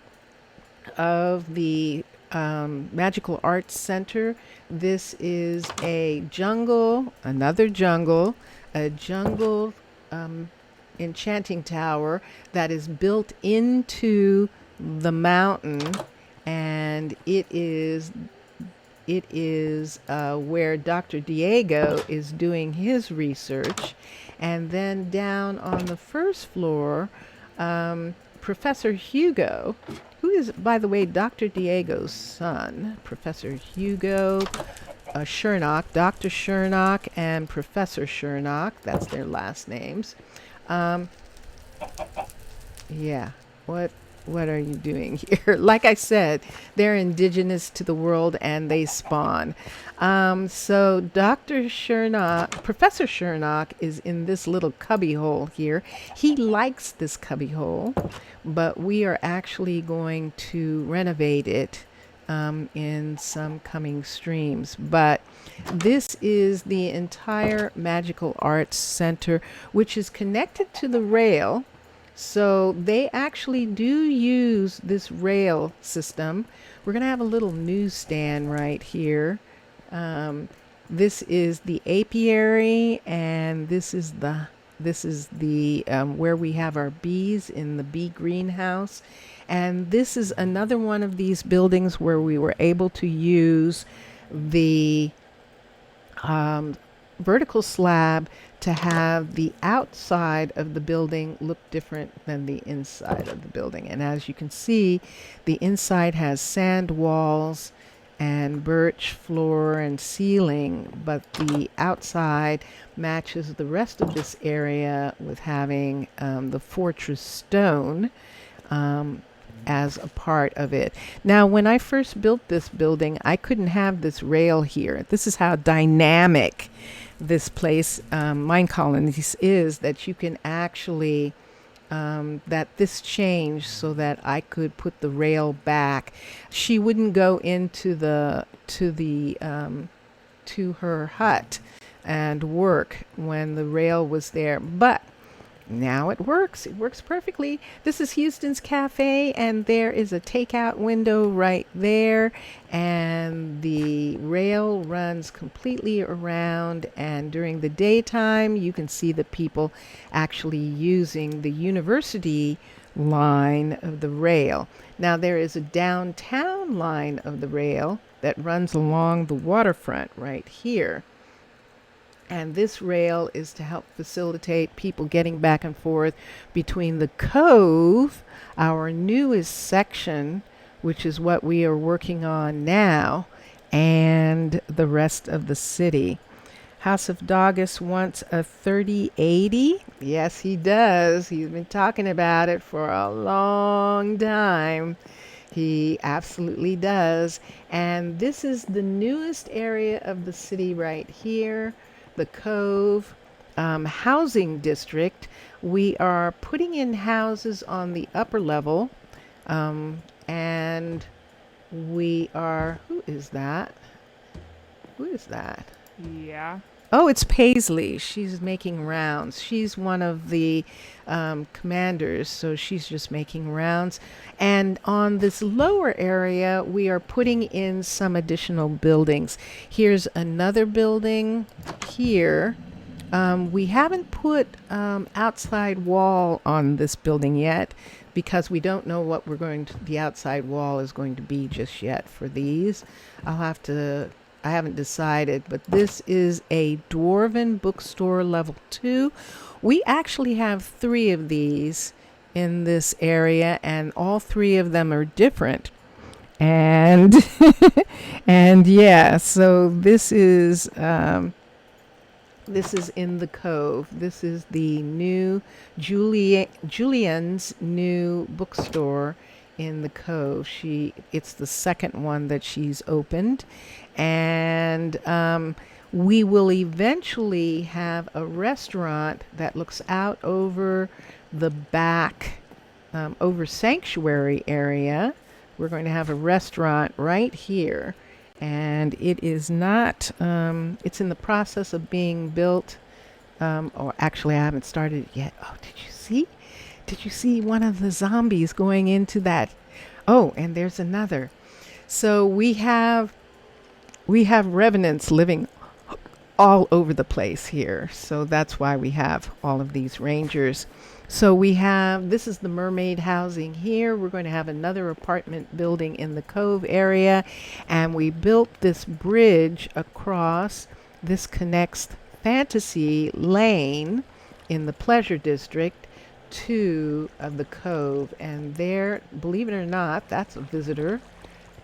of the Magical Arts Center. This is a jungle, another jungle, a jungle enchanting tower that is built into the mountain, and it is where Dr. Diego is doing his research. And then down on the first floor, Professor Hugo, who is, by the way, Dr. Diego's son, Professor Hugo Shernock, Dr. Shernock and Professor Shernock, that's their last names. Yeah, what are you doing here? Like I said, they're indigenous to the world and they spawn. So Dr. Shernock, Professor Shernock is in this little cubby hole here. He likes this cubby hole, but we are actually going to renovate it in some coming streams. But this is the entire Magical Arts Center, which is connected to the rail. So they actually do use this rail system. We're going to have a little newsstand right here. This is the apiary, and this is the where we have our bees in the bee greenhouse. And this is another one of these buildings where we were able to use the vertical slab to have the outside of the building look different than the inside of the building. And as you can see, the inside has sand walls and birch floor and ceiling, but the outside matches the rest of this area with having the fortress stone as a part of it. Now, when I first built this building, I couldn't have this rail here. This is how dynamic this place, Minecolonies, is, that you can actually, that this changed so that I could put the rail back. She wouldn't go into to her hut and work when the rail was there, but now it works. It works perfectly. This is Houston's Cafe, and there is a takeout window right there, and the rail runs completely around, and during the daytime you can see the people actually using the university line of the rail. Now there is a downtown line of the rail that runs along the waterfront right here. And this rail is to help facilitate people getting back and forth between the cove, our newest section, which is what we are working on now, and the rest of the city. House of Doggis wants a 3080. Yes, he does. He's been talking about it for a long time. He absolutely does. And this is the newest area of the city right here. The Cove housing district. We are putting in houses on the upper level, and we are, who is that? Yeah. Oh, it's Paisley. She's making rounds. She's one of the commanders, so she's just making rounds. And on this lower area, we are putting in some additional buildings. Here's another building here. We haven't put outside wall on this building yet because we don't know what the outside wall is going to be just yet for these. I haven't decided, but this is a Dwarven Bookstore level 2. We actually have 3 of these in this area, and all 3 of them are different. And and yeah, so this is in the Cove. This is the new Julian's new bookstore in the Cove. It's the second one that she's opened, and we will eventually have a restaurant that looks out over the back, over Sanctuary area. We're going to have a restaurant right here, and it is not, it's in the process of being built, or actually I haven't started it yet. Oh, did you see? Did you see one of the zombies going into that? Oh, and there's another. So we have revenants living all over the place here. So that's why we have all of these rangers. So this is the Mermaid Housing here. We're going to have another apartment building in the Cove area. And we built this bridge across. This connects Fantasy Lane in the Pleasure District to the Cove. And there, believe it or not, that's a visitor.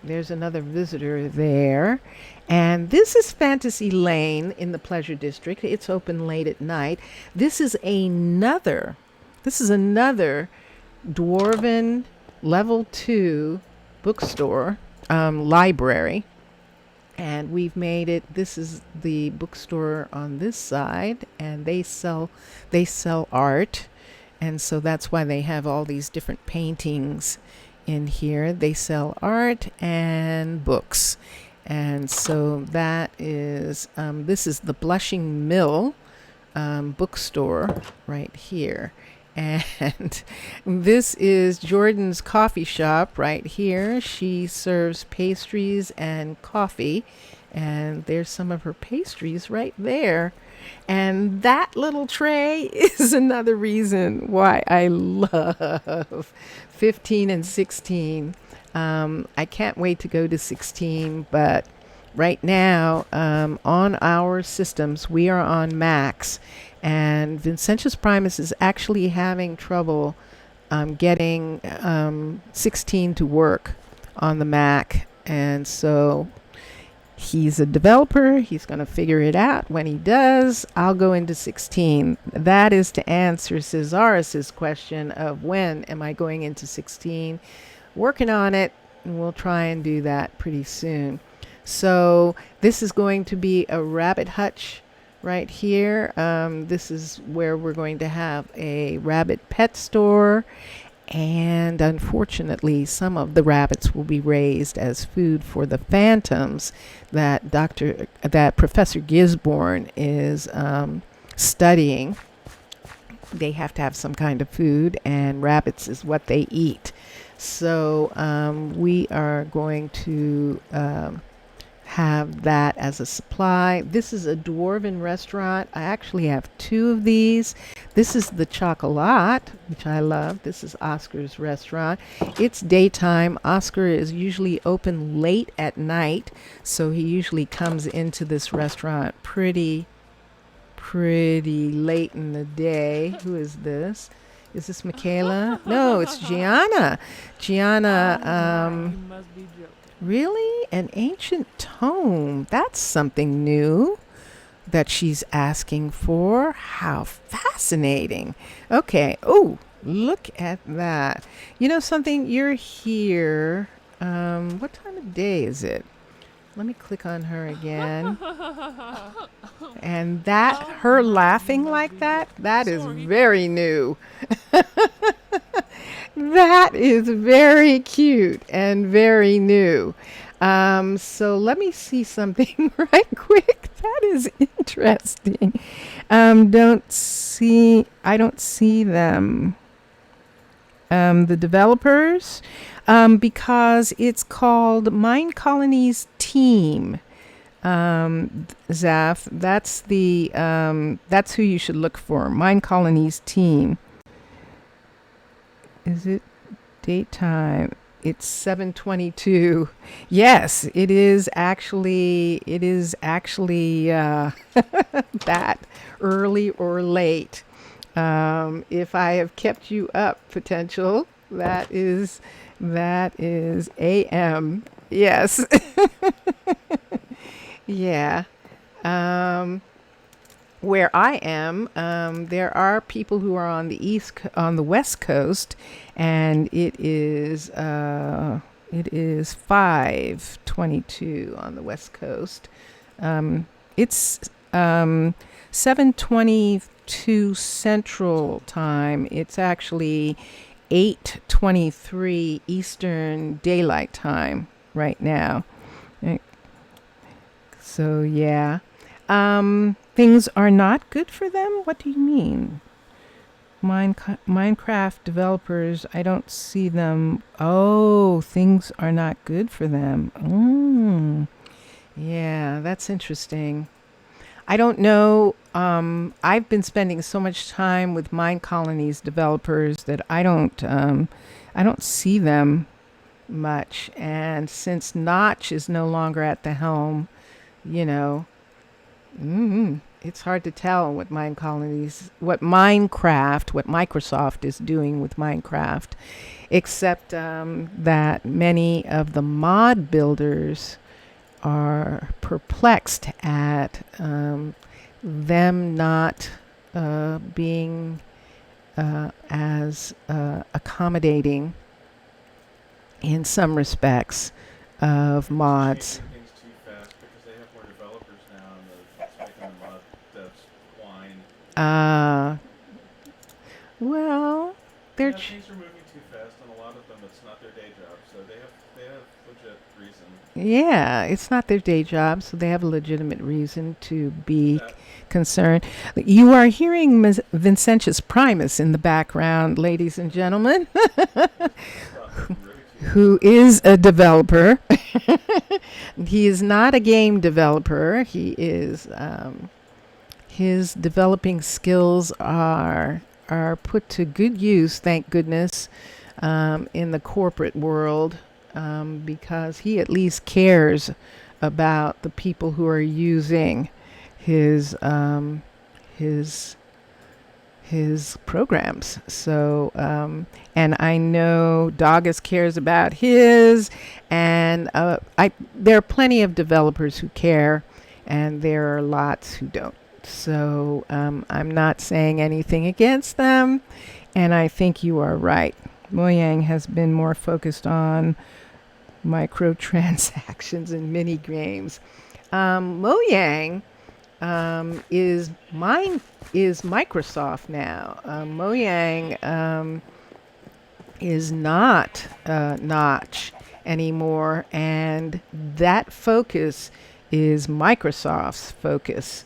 There's another visitor there. And this is Fantasy Lane in the Pleasure District. It's open late at night. This is another Dwarven level 2 bookstore, library. And we've made it, this is the bookstore on this side, and they sell art. And so that's why they have all these different paintings in here. They sell art and books. And so that is, this is the Blushing Mill bookstore right here. And this is Jordan's coffee shop right here. She serves pastries and coffee. And there's some of her pastries right there. And that little tray is another reason why I love 15 and 16. I can't wait to go to 16, but right now on our systems, we are on Macs, and Vincentius Primus is actually having trouble getting 16 to work on the Mac. And so he's a developer. He's going to figure it out. When he does, I'll go into 16. That is to answer Cesaris's question of when am I going into 16. Working on it, and we'll try and do that pretty soon. So this is going to be a rabbit hutch right here. This is where we're going to have a rabbit pet store. And unfortunately, some of the rabbits will be raised as food for the phantoms that Professor Gisborne is studying. They have to have some kind of food, and rabbits is what they eat. So we are going to have that as a supply. This is a Dwarven restaurant. I actually have 2 of these. This is the Chocolat, which I love. This is Oscar's restaurant. It's daytime. Oscar is usually open late at night, so he usually comes into this restaurant pretty late in the day. Who is this? Is this Michaela? No, it's Gianna. Gianna, You must be joking. really? An ancient tome. That's something new that she's asking for. How fascinating. Okay. Oh, look at that. You know something? You're here. What time of day is it? Let me click on her again. And her laughing like that is very new. That is very cute and very new. So let me see something right quick That is interesting. I don't see them. The developers, because it's called Minecolonies Team. Zaf, that's who you should look for. Minecolonies Team. Is it daytime? It's 7:22. Yes, it is actually. It is actually that early or late. If I have kept you up, potential, that is AM. Yes. Yeah. Um, where I am, there are people who are on on the West Coast, and it is 5:22 on the West Coast. It's 7:22 Central Time. It's actually 8:23 Eastern Daylight Time right now. Right. So yeah, things are not good for them. What do you mean? Minecraft developers, I don't see them. Oh, things are not good for them. Yeah, that's interesting. I don't know. I've been spending so much time with Minecolonies developers that I don't see them much. And since Notch is no longer at the helm, you know, it's hard to tell what what Microsoft is doing with Minecraft, except that many of the mod builders are perplexed at them not being as accommodating in some respects of mods. Changing things too fast because they have more developers now, and it's making the mod devs whine. Uh, well, they're Yeah, things are moving too fast, and a lot of them it's not their day job, so they have legit reason. yeah, it's not their day job, so they have a legitimate reason to be That concerned. You are hearing Ms. Vincentius Primus in the background, ladies and gentlemen, stuff is really too who is a developer. He is not a game developer. His developing skills are put to good use, thank goodness, in the corporate world, because he at least cares about the people who are using his his his programs. So, and I know Doggis cares about his, and there are plenty of developers who care, and there are lots who don't. So I'm not saying anything against them, and I think you are right. Mojang has been more focused on microtransactions and mini games. Mojang is Microsoft now. Mojang is not Notch anymore, and that focus is Microsoft's focus.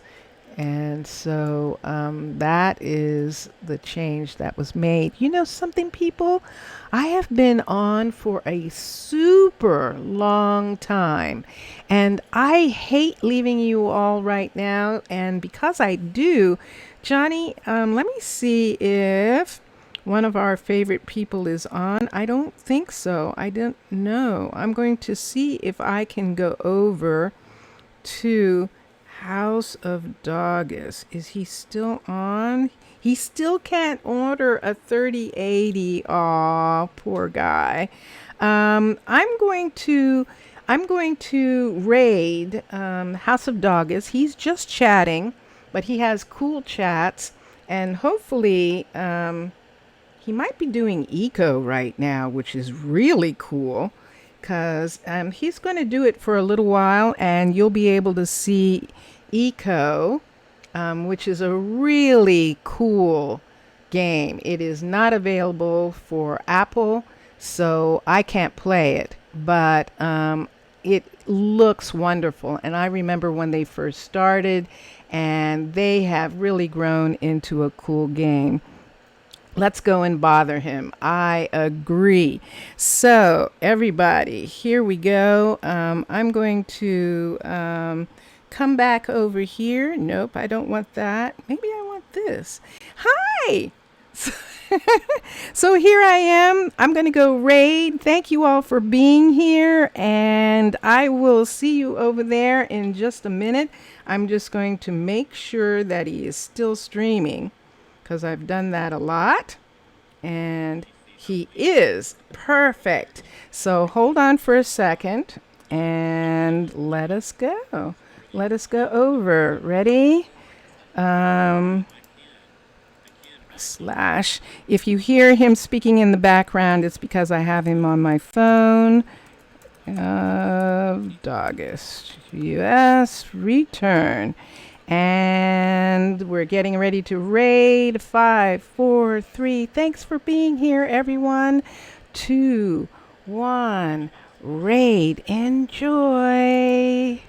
And so that is the change that was made. You know something, people? I have been on for a super long time, and I hate leaving you all right now. And because I do, Johnny, let me see if one of our favorite people is on. I don't think so. I don't know. I'm going to see if I can go over to House of Doggis. Is he still on? He still can't order a 3080. Aw, poor guy. I'm going to raid House of Doggis. He's just chatting, but he has cool chats, and hopefully he might be doing eco right now, which is really cool, because he's going to do it for a little while, and you'll be able to see eco, which is a really cool game. It is not available for Apple, so I can't play it, but it looks wonderful. And I remember when they first started, and they have really grown into a cool game. Let's go and bother him. I agree. So, everybody, here we go. I'm going to come back over here. Nope, I don't want that. Maybe I want this. Hi! So here I am. I'm going to go raid. Thank you all for being here, and I will see you over there in just a minute. I'm just going to make sure that he is still streaming because I've done that a lot, and he is perfect. So hold on for a second and let us go. Let us go over. Ready? Slash. If you hear him speaking in the background, it's because I have him on my phone. August US return. And we're getting ready to raid. 5, 4, 3. Thanks for being here, everyone. 2, 1. Raid. Enjoy.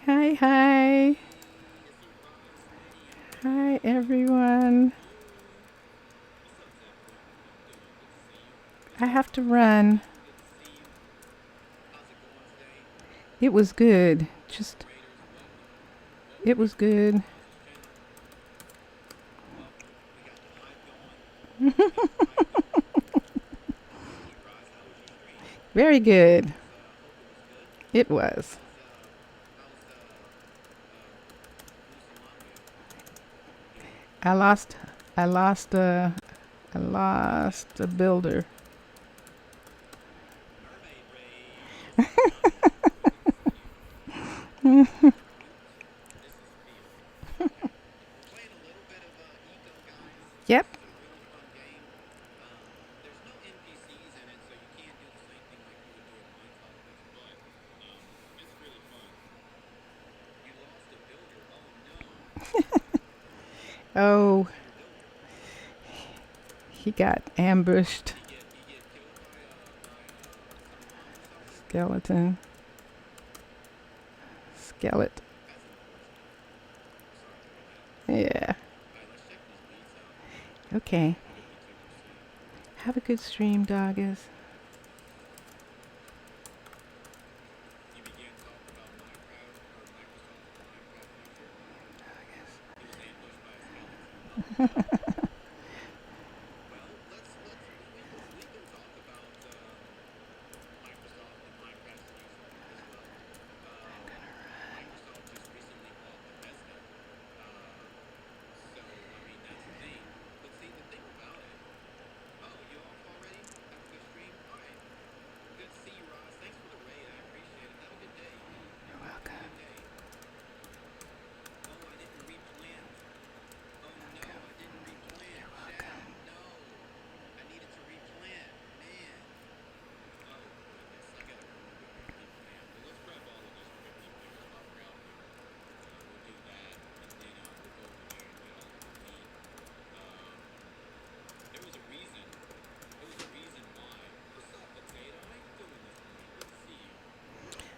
Hi, hi. Hi, everyone. I have to run. It was good. It was good. Very good. It was. I lost I lost a builder. Yep. Oh, he got ambushed. Skeleton. Skeleton. Yeah. Okay. Have a good stream, doggers.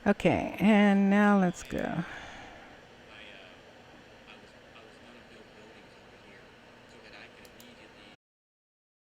Okay, and now let's go.